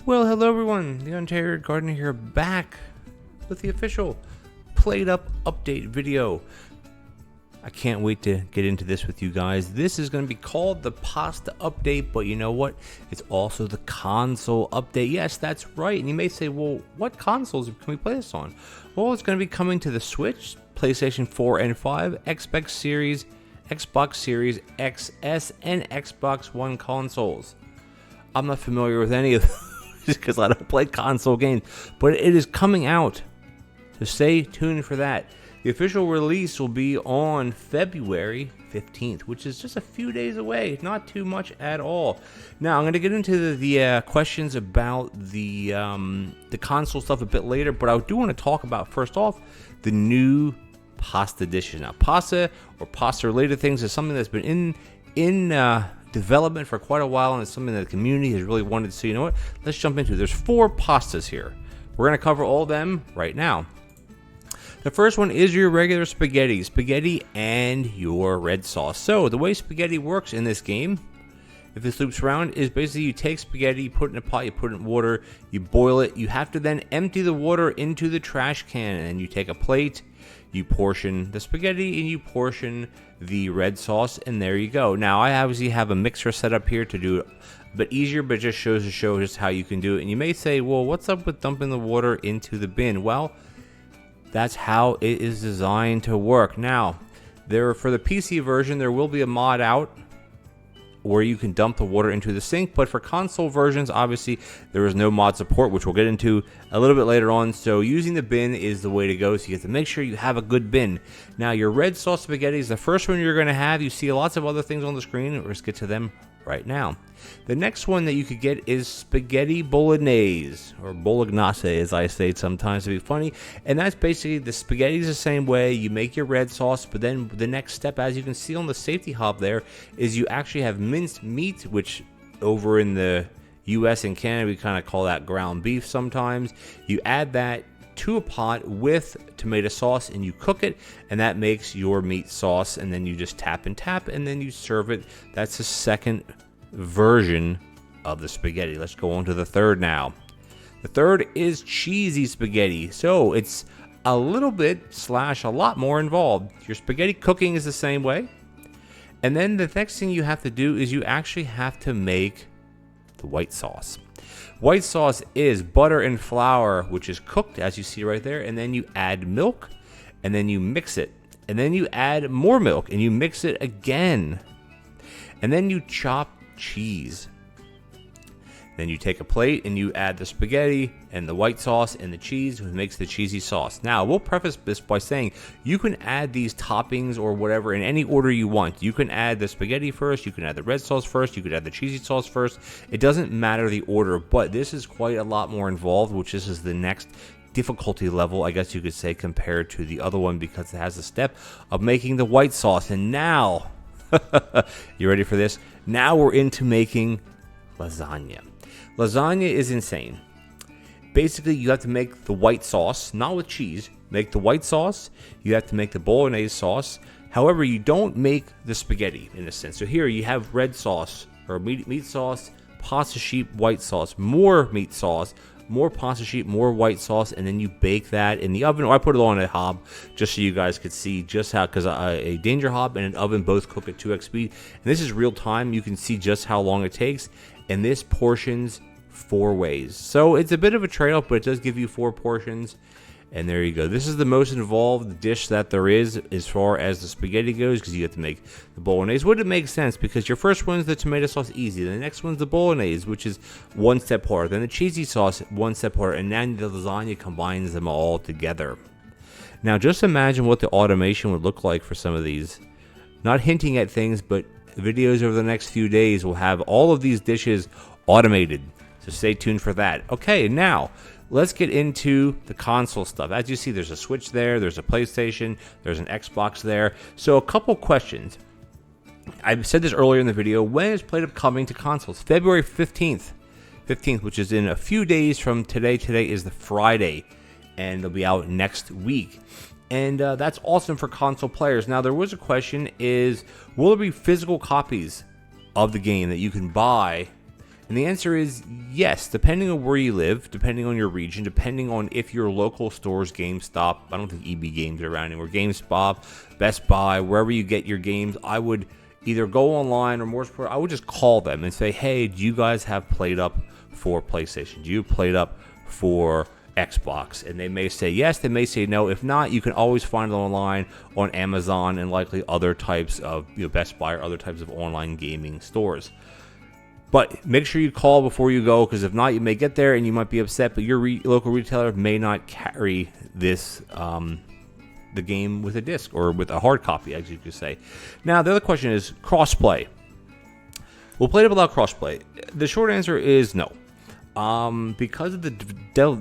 Well, hello everyone, TheOntarioGardener here, back with the official PlateUp update video. I can't wait to get into this with you guys. This is going to be called the pasta update, but you know what? It's also the console update. Yes, that's right. And you may say, well, what consoles can we play this on? Well, it's going to be coming to the Switch, PlayStation 4 and 5, Xbox Series XS, and Xbox One consoles. I'm not familiar with any of those because I don't play console games, but it is coming out, so stay tuned for that. The official release will be on February 15th, which is just a few days away, not too much at all. Now, I'm going to get into the questions about the console stuff a bit later, but I do want to talk about, first off, the new pasta dishes. Now, pasta or pasta-related things is something that's been in development for quite a while, and it's something that the community has really wanted. So you know what? Let's jump into it. There's 4 pastas here. We're going to cover all of them right now. The first one is your regular spaghetti and your red sauce. So the way spaghetti works in this game, if this loops around, is basically you take spaghetti, you put it in a pot, you put it in water, you boil it. You have to then empty the water into the trash can, and you take a plate, you portion the spaghetti, and you portion the red sauce, and there you go. Now, I obviously have a mixer set up here to do it a bit easier, but it just shows to show just how you can do it. And you may say, well, what's up with dumping the water into the bin? Well, that's how it is designed to work. Now, for the PC version, there will be a mod out where you can dump the water into the sink, but for console versions, obviously, there is no mod support, which we'll get into a little bit later on. So using the bin is the way to go, so you have to make sure you have a good bin. Now, your red sauce spaghetti is the first one you're going to have. You see lots of other things on the screen. Let's get to them right now. The next one that you could get is spaghetti bolognese, or bolognese as I say it sometimes to be funny, and that's basically the spaghetti is the same way. You make your red sauce, but then the next step, as you can see on the safety hob there, is you actually have minced meat, which over in the US and Canada we kind of call that ground beef sometimes. You add that to a pot with tomato sauce and you cook it, and that makes your meat sauce, and then you just tap and then you serve it. That's the second version of the spaghetti. Let's go on to the third now. The third is cheesy spaghetti. So it's a little bit / a lot more involved. Your spaghetti cooking is the same way, and then the next thing you have to do is you actually have to make the white sauce. White sauce is butter and flour, which is cooked, as you see right there, and then you add milk, and then you mix it, and then you add more milk, and you mix it again, and then you chop cheese. Then you take a plate and you add the spaghetti and the white sauce and the cheese, which makes the cheesy sauce. Now, we'll preface this by saying you can add these toppings or whatever in any order you want. You can add the spaghetti first, you can add the red sauce first, you could add the cheesy sauce first. It doesn't matter the order, but this is quite a lot more involved, which this is the next difficulty level, I guess you could say, compared to the other one, because it has the step of making the white sauce. And now, you ready for this? Now we're into making lasagna. Lasagna is insane. Basically, you have to make the white sauce, not with cheese. Make the white sauce. You have to make the bolognese sauce. However, you don't make the spaghetti in a sense. So here you have red sauce or meat sauce, pasta sheet, white sauce, more meat sauce, more pasta sheet, more white sauce, and then you bake that in the oven. Or I put it on a hob just so you guys could see just how, because a danger hob and an oven both cook at 2x speed. And this is real time. You can see just how long it takes. And this portions 4 ways. So it's a bit of a trade-off, but it does give you 4 portions. And there you go. This is the most involved dish that there is as far as the spaghetti goes, because you have to make the bolognese. Would it make sense? Because your first one's the tomato sauce, easy. The next one's the bolognese, which is 1 step harder. Then the cheesy sauce, 1 step harder. And then the lasagna combines them all together. Now, just imagine what the automation would look like for some of these. Not hinting at things, but videos over the next few days will have all of these dishes automated. So stay tuned for that. Okay, now let's get into the console stuff. As you see, there's a Switch there, there's a PlayStation, there's an Xbox there. So a couple questions. I said this earlier in the video. When is PlateUp coming to consoles? February 15th, which is in a few days from today. Today is the Friday, and they'll be out next week. And that's awesome for console players. Now, there was a question, will there be physical copies of the game that you can buy And the answer is yes, depending on where you live, depending on your region, depending on if your local stores, GameStop, I don't think EB Games are around anymore, GameStop, Best Buy, wherever you get your games, I would either go online or more support, I would just call them and say, hey, do you guys have PlateUp for PlayStation? Do you have PlateUp for Xbox? And they may say yes, they may say no. If not, you can always find it online on Amazon and likely other types of Best Buy or other types of online gaming stores. But make sure you call before you go, because if not, you may get there and you might be upset, but your local retailer may not carry this the game with a disc or with a hard copy, as you could say. Now, the other question is crossplay. Will PlateUp allow crossplay? The short answer is no. Because of the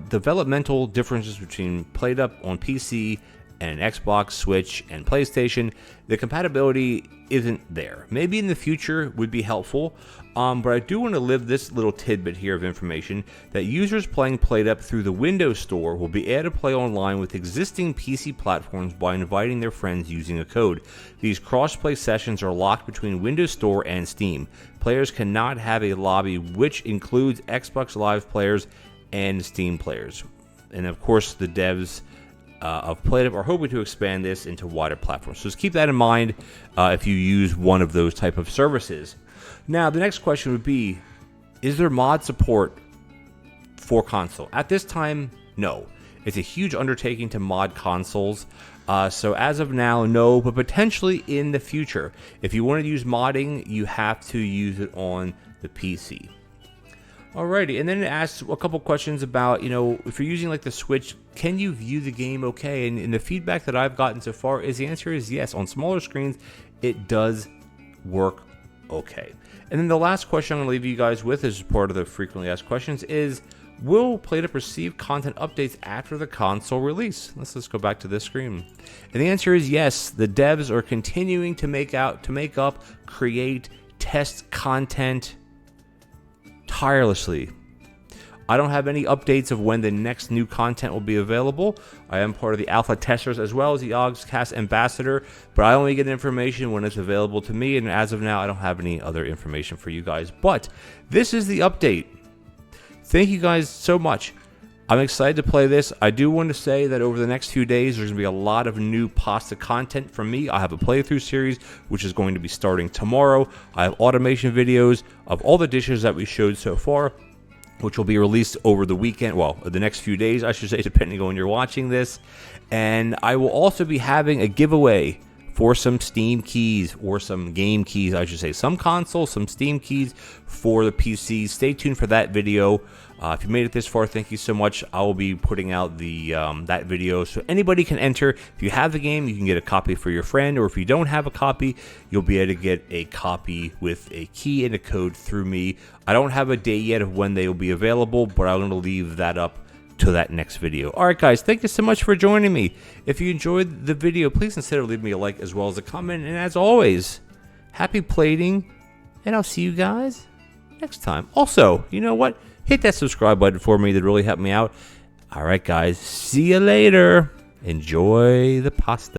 developmental differences between PlateUp on PC and Xbox, Switch, and PlayStation, the compatibility isn't there. Maybe in the future would be helpful, but I do want to leave this little tidbit here of information that users playing PlateUp through the Windows Store will be able to play online with existing PC platforms by inviting their friends using a code. These crossplay sessions are locked between Windows Store and Steam. Players cannot have a lobby which includes Xbox Live players and Steam players. And of course, the devs of PlateUp are hoping to expand this into wider platforms. So just keep that in mind if you use one of those type of services. Now, the next question would be, is there mod support for console? At this time, no. It's a huge undertaking to mod consoles. So as of now, no, but potentially in the future. If you want to use modding, you have to use it on the PC. Alrighty, and then it asks a couple questions about, if you're using like the Switch, can you view the game okay? And the feedback that I've gotten so far is the answer is yes. On smaller screens, it does work okay. And then the last question I'm going to leave you guys with as part of the frequently asked questions is, will PlateUp receive content updates after the console release? Let's just go back to this screen. And the answer is yes. The devs are continuing to make up, create, test content tirelessly. I don't have any updates of when the next new content will be available. I am part of the alpha testers as well as the Ogscast ambassador, but I only get information when it's available to me, and as of now, I don't have any other information for you guys. But this is the update. Thank you guys so much. I'm excited to play this. I do want to say that over the next few days, there's going to be a lot of new pasta content from me. I have a playthrough series, which is going to be starting tomorrow. I have automation videos of all the dishes that we showed so far, which will be released over the weekend, well, the next few days, I should say, depending on when you're watching this. And I will also be having a giveaway for some Steam keys, or some game keys, I should say. Some console, some Steam keys for the PC. Stay tuned for that video. If you made it this far, thank you so much. I will be putting out the that video so anybody can enter. If you have the game, you can get a copy for your friend, or if you don't have a copy, you'll be able to get a copy with a key and a code through me. I don't have a date yet of when they will be available, but I'm going to leave that up to that next video. Alright guys, thank you so much for joining me. If you enjoyed the video, please consider leaving me a like as well as a comment, and as always, happy plating, and I'll see you guys next time. Also, you know what? Hit that subscribe button for me. That really helped me out. Alright guys, see you later. Enjoy the pasta.